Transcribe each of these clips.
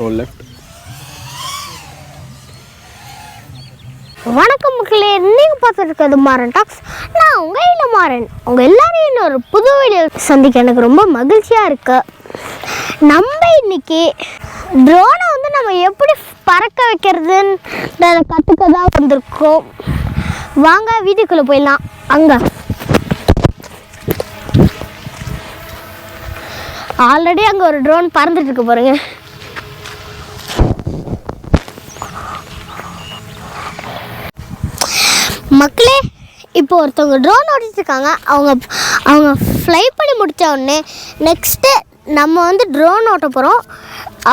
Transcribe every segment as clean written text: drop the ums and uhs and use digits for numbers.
Go left. வணக்கம் மக்களே, நீங்கள் பார்த்துட்டு இருக்கிறது மாறன் டாக்ஸ். நான் உங்கள் இல்லை மாறன். உங்கள் எல்லாரையும் இன்னொரு புது வீடியோ சந்திக்க எனக்கு ரொம்ப மகிழ்ச்சியாக இருக்கு. நம்ம இன்னைக்கு ட்ரோனை வந்து நம்ம எப்படி பறக்க வைக்கிறதுன்றதை கற்றுக்க தான் வந்திருக்கோம். வாங்க வீட்டுக்குள்ளே போயிடலாம். அங்கே ஆல்ரெடி அங்கே ஒரு ட்ரோன் பறந்துட்டு இருக்கு பாருங்க. மக்களே, இப்போ ஒருத்தவங்க ட்ரோன் ஓட்டிட்டு இருக்காங்க. அவங்க ஃப்ளை பண்ணி முடித்த உடனே நெக்ஸ்ட்டு நம்ம வந்து ட்ரோன் ஓட்ட போகிறோம்.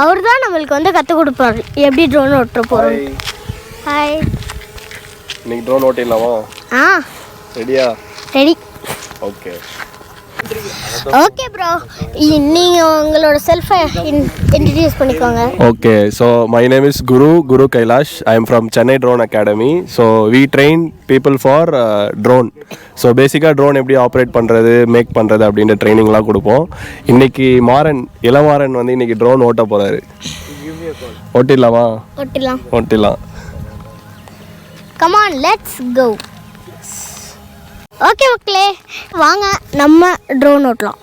அவர் தான் நம்மளுக்கு வந்து கற்றுக் கொடுப்பாரு எப்படி ட்ரோன் ஓட்ட போகிறோம். ஹாய், இன்னைக்கு ட்ரோன் ஓட்டிடலாமா? ரெடியா? ரெடி. ஓகே ஓகே ப்ரோ, நீங்கள் உங்களோட செல்ஃபை இன்ட்ரடியூஸ் பண்ணிக்கோங்க. Okay, so my name is Guru Kailash. I am from Chennai Drone Academy. So we train people for drone. So basically drone எப்படி ஆப்ரேட் பண்ணுறது, make பண்ணுறது அப்படின்ற ட்ரைனிங்லாம் கொடுப்போம். இன்னைக்கு இளமாறன் வந்து இன்னைக்கு ட்ரோன் ஓட்ட போகிறாரு. ஓட்டிடலாமா? ஓட்டிடலாம். Come on, let's go. Okay மக்களே, வாங்க நம்ம ட்ரோன் ஓட்டலாம்.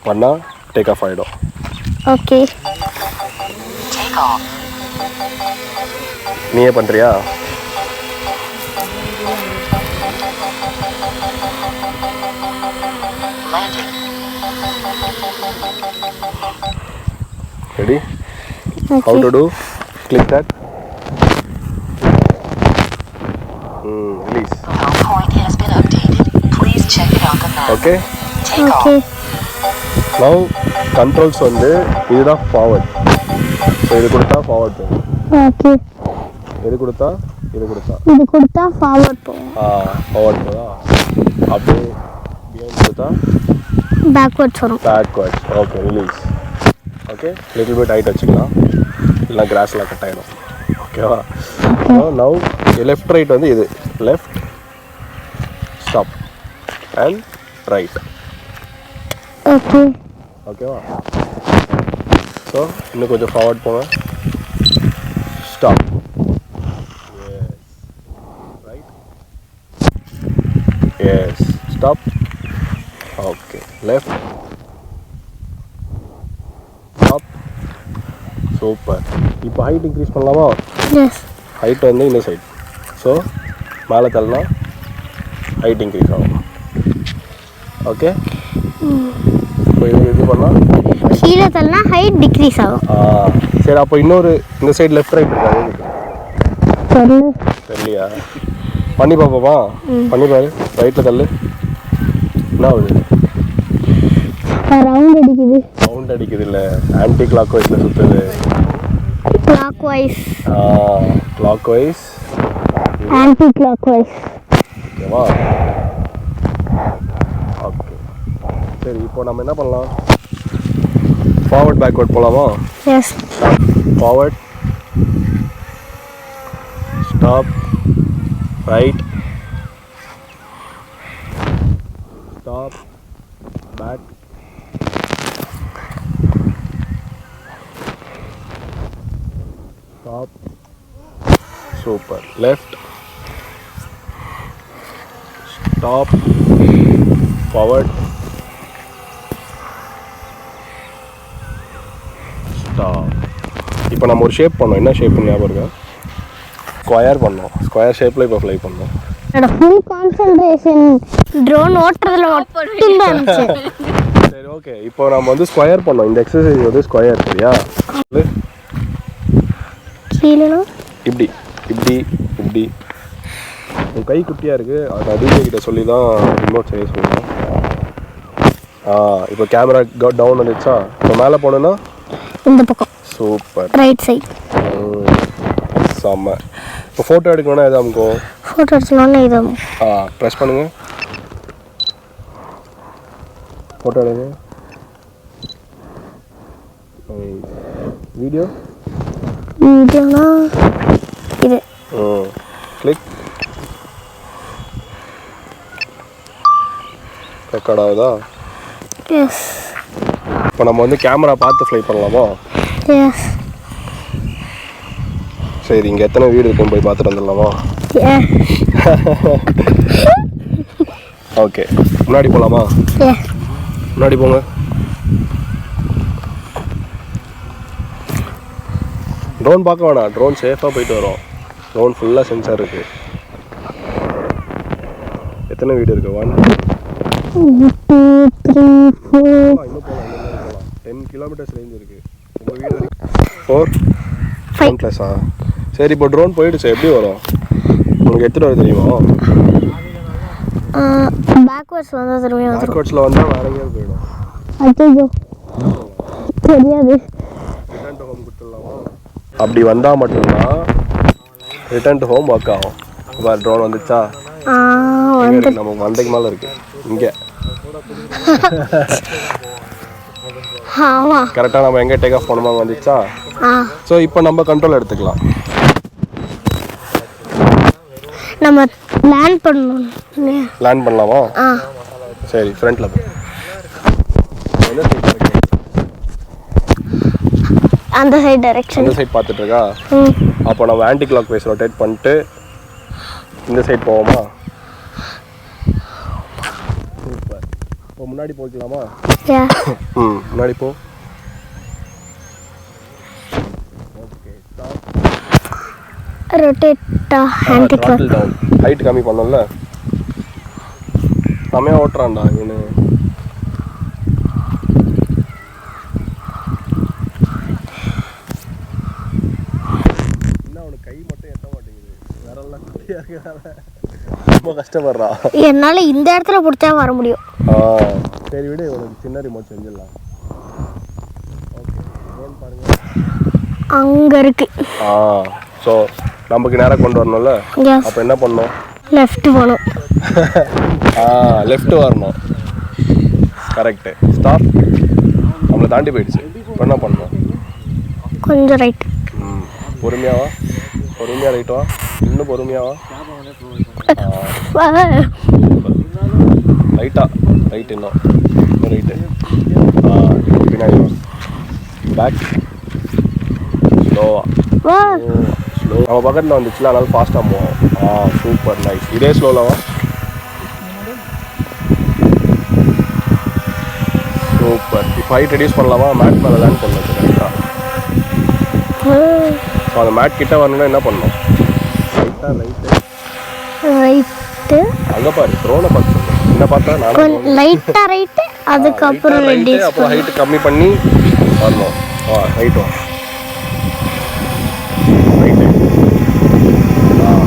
பண்ணா டேக் ஆஃப் ஆகிடும். ஓகே, நீயே பண்ணுறியா? Ready? How to do? Click that. Release. Point has been updated. Please check it on the map. Okay. Take off. Now controls வந்து இதுதான் forward. So இது கொடுத்தா forward போகும். ஓகே. இது கொடுத்தா ஃபார்வர்ட் போகும். forward போதா? அப்படியே behind கொடுத்தா பேக்வர்ட்ஸ் வரும். backwards. Okay, release. Okay, little bit height வச்சுக்கலாம். இல்லைனா கிராஸ்லாம் கட் ஆகிடும். ஓகேவா? now left right வந்து இது left stop and right. Okay. ஓகேவா? ஸோ இன்னும் கொஞ்சம் ஃபார்வர்ட் போங்க. Stop. Yes. Right. Yes. Stop. Okay. Left. Stop. Super. இப்போ ஹைட் இன்க்ரீஸ் பண்ணலாமா? எஸ். ஹைட் வந்து இந்த சைட். ஸோ மேலே தள்ளனா ஹைட் இன்க்ரீஸ் ஆகும். ஓகே. இப்போ இது பண்ணலாம். கீழே தள்ளனா ஹைட் டிக்ரீஸ் ஆகும். சரி, அப்போ இன்னொரு இந்த சைடு லெஃப்ட் ரைட் இருக்காது தெரியலையா? பண்ணி பார்ப்போமா? பண்ணி பாரு. ரைட்டில் தள்ளு. என்ன ஆகுது? ரவுண்ட் அடிக்குது இல்லை, ஆன்டி கிளாக் வைஸில் சுற்றுது. Clockwise. Clockwise, anticlockwise. ஓகேவா? ஓகே. சரி, இப்போ நம்ம என்ன பண்ணலாம்? ஃபார்வர்ட் பேக்வர்ட் போகலாமா? Yes. Forward, stop, right, stop, back, stop, super. Left, stop, forward, stop. இப்போ நம்ம ஒரு ஷேப் பண்ணோம். என்ன ஷேப் ஞாபகம் இருக்கா? ஸ்கொயர் பண்ணோம். ஸ்கொயர் ஷேப்பில் இப்போ ஃப்ளை பண்ணோம். என்னோட ஃபுல் கான்சென்ட்ரேஷன் ட்ரோன் ஓட்டுறதுல மட்டும்தான் இருந்துச்சு. சரி, ஓகே. இப்போ நம்ம வந்து ஸ்கொயர் பண்ணோம். இந்த எக்ஸசைஸ் வந்து ஸ்கொயர். சரியா? கீழே இப்படி இப்படி இப்படி. உன் கை குட்டியாக இருக்குது. அது அதிக கிட்ட சொல்லி தான் ரிமோட் செய்ய சொல்லுவேன். இப்போ கேமரா டவுன் வந்துச்சா? இப்போ மேலே போனோன்னா இந்த பக்கம். சூப்பர். Right side. செம்ம. இப்போ ஃபோட்டோ எடுக்கணும்னா எதாவது அமுக்கும். ஃபோட்டோ எடுக்கணும்னா இது ப்ரெஸ் பண்ணுங்க. ஃபோட்டோ எடுங்க. வீடியோனா இது. கிளிக். ரெக்கார்ட் ஆகுதா? எஸ். இப்போ நம்ம வந்து கேமரா பார்த்து ஃப்ளை பண்ணலாமா? எஸ். சரி, இங்கே எத்தனை வீடு இருக்குன்னு போய் பார்த்துட்டு வந்துடலாமா? ஓகே, முன்னாடி போகலாமா? முன்னாடி போங்க. ட்ரோன் பார்க்க வேணாம், ட்ரோன் சேஃபாக போயிட்டு வரோம். ட்ரோன் ஃபுல்லாக சென்சார் இருக்குது. எத்தனை வீடு இருக்கு? 1 2 3 4 இன்னும் போகலாம். 10 கிலோமீட்டர்ஸ் ரேஞ்ச் இருக்குது உங்கள் வீடு வரைக்கும். 4 5+ஆ? சரி, இப்போ ட்ரோன் போயிடுச்சு, எப்படி வரும்? உங்களுக்கு எடுத்துகிட்டு வர தெரியுமா? பேக்வர்ட்ஸ் வந்தால் திரும்பி வந்துடும். பேக்வர்ட்ஸில் வந்தால் வேற எங்கேயாவது போயிடும். ஐயோ தெரியாது. ரிட்டர்ன் டு ஹோம் கொடுத்துடலாமா? அப்படி வந்தால் மட்டும்தான் ரிட்டர்ன் டு ஹோம் ஒர்க் ஆகும். இப்போ ட்ரோன் வந்துச்சா? நம்ம மண்டைக்கு மேலே இருக்கு இங்கே. கரெக்டாக நம்ம எங்கே டேக் ஆஃப் பண்ணுமா வந்துச்சா? ஸோ இப்போ நம்ம கண்ட்ரோல் எடுத்துக்கலாம். நம்ம லேண்ட் பண்ணணும். லேண்ட் பண்ணலாமா? சரி, ஃப்ரண்ட்டில் போ. அந்த சைடு டைரக்ஷன். அந்த சைடு பார்த்துட்டு இருக்கா? அப்போ நம்ம ஆன்டி கிளாக் வைஸ் ரொட்டேட் பண்ணிட்டு இந்த சைடு போவோமா? சூப்பர். இப்போ முன்னாடி போய்க்கலாமா? முன்னாடி போ. Okay, stop. ரொட்டேட்டா ஆன்டி கிளாக். டவுன். ஹைட் கம்மி பண்ணோம்ல. செமையா ஓட்டுறான்டா இவனு. கை மட்டும் எட்ட மாட்டேங்குது. வேற எல்லாம் குட்டியா இருக்கறனால ரொம்ப கஷ்டப்படுறா. என்னால இந்த இடத்துல புடிச்சா வர முடியும். சரி விடு, உனக்கு சின்ன ரிமோட் செஞ்சிடலாம். ஓகே, ட்ரோன் பாருங்க. அங்க இருக்கு. சோ நமக்கு நேரா கொண்டு வரணும்ல. அப்ப என்ன பண்ணணும்? லெஃப்ட் போணும். லெஃப்ட் வரணும். கரெக்ட். ஸ்டாப். நம்மளை தாண்டி போயிடுச்சு. இப்போ என்ன பண்ணணும்? கொஞ்சம் ரைட். பொறுமையாவா? பொறுமையா ரைட் வா. இன்னும் பொறுமையாவா? ரைட்டா? ரைட் இன்னும் ரைட்டு. பின்னாடி வா. பேக். ஸ்லோவா. ஸ்லோ. நம்ம பக்கத்தில் வந்துச்சுல, அதனால ஃபாஸ்ட்டாக போவோம். Super, nice. இதே ஸ்லோவில் வா. சூப்பர். இப்போ ஹைட் ரெடியூஸ் பண்ணலாமா? மேட் மேலே லேண்ட் பண்ணலாம் கரெக்டாக. ஸோ அந்த மேட் கிட்ட வரணும்னா என்ன பண்ணணும்? ரைட்டா? ரைட்டு. அங்கே பாரு, ட்ரோனை பார்த்து என்ன பார்த்தா நான் லைட்டா ரைட்டு. அதுக்கப்புறம் ரெடியூஸ். அப்புறம் ஹைட் கம்மி பண்ணி வரணும். ரைட் வா. ரைட்டு.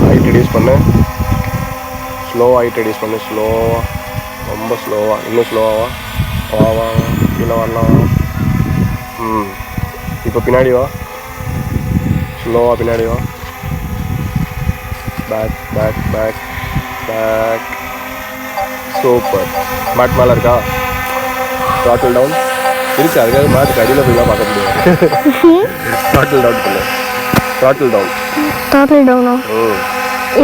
ஹைட் ரெடியூஸ் பண்ணு. ஸ்லோவாக ஹைட் ரெடியூஸ் பண்ணு. ஸ்லோவாக, ரொம்ப ஸ்லோவாக. இன்னும் ஸ்லோவாக வா. வா வா, கீழே வரலாம். இப்போ பின்னாடி வா. ஸ்லோவாக பின்னாடி வா. Back back back back. Super. Mat மேலே இருக்கா? த்ராட்டில் டவுன் இருக்கு. அதுக்காக மேட்டுக்கு அடியில் போய் தான் பார்க்க முடியாது. த்ராட்டில் டவுன் பண்ணு. Throttle down. த்ராட்டில் டவுனா?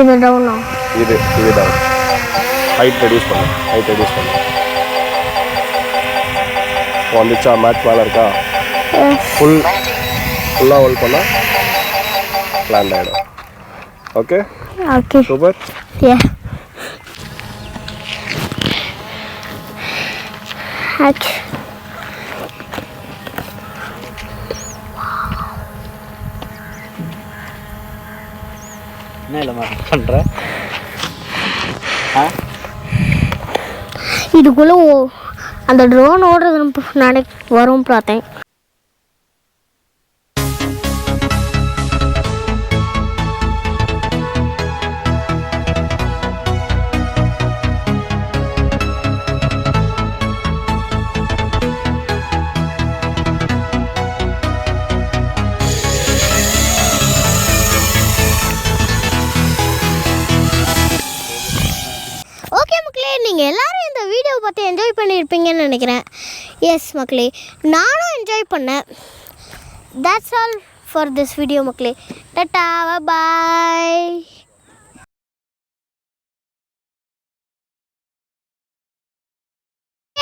இது டவுனா? இது டவுன். ஹைட் ரெடியூஸ் பண்ணு. ஹைட் ரெடியூஸ் பண்ணு. வந்துச்சா? மேட் மேலே இருக்கா? ஃபுல்லாக ஹோல்ட் பண்ணால் லேண்ட் ஆகிடும். Okay okay, super. என்ன இல்லை பண்ணுற? இதுக்குள்ள அந்த ட்ரோன் ஓடுறது நானே வரும் பார்த்தேன். ஓகே மக்களே, நீங்கள் எல்லோரும் இந்த வீடியோவை பார்த்து என்ஜாய் பண்ணியிருப்பீங்கன்னு நினைக்கிறேன். எஸ் மக்களே, நானும் என்ஜாய் பண்ணேன். That's all for this video மக்களே. டாடா, பாய்.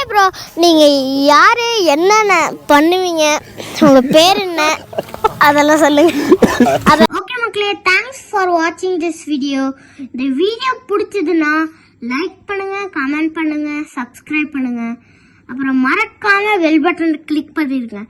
சரி ப்ரோ, நீங்கள் யார், என்னென்ன பண்ணுவீங்க, உங்கள் பேர் என்ன, அதெல்லாம் சொல்லுங்கள். ஓகே மக்களே, தேங்க்ஸ் ஃபார் வாட்சிங் திஸ் வீடியோ. இந்த வீடியோ பிடிச்சதுன்னா லைக் பண்ணுங்கள், கமெண்ட் பண்ணுங்கள், சப்ஸ்கிரைப் பண்ணுங்கள். அப்புறம் மறக்காமல் பெல் பட்டன் கிளிக் பண்ணிடுங்க.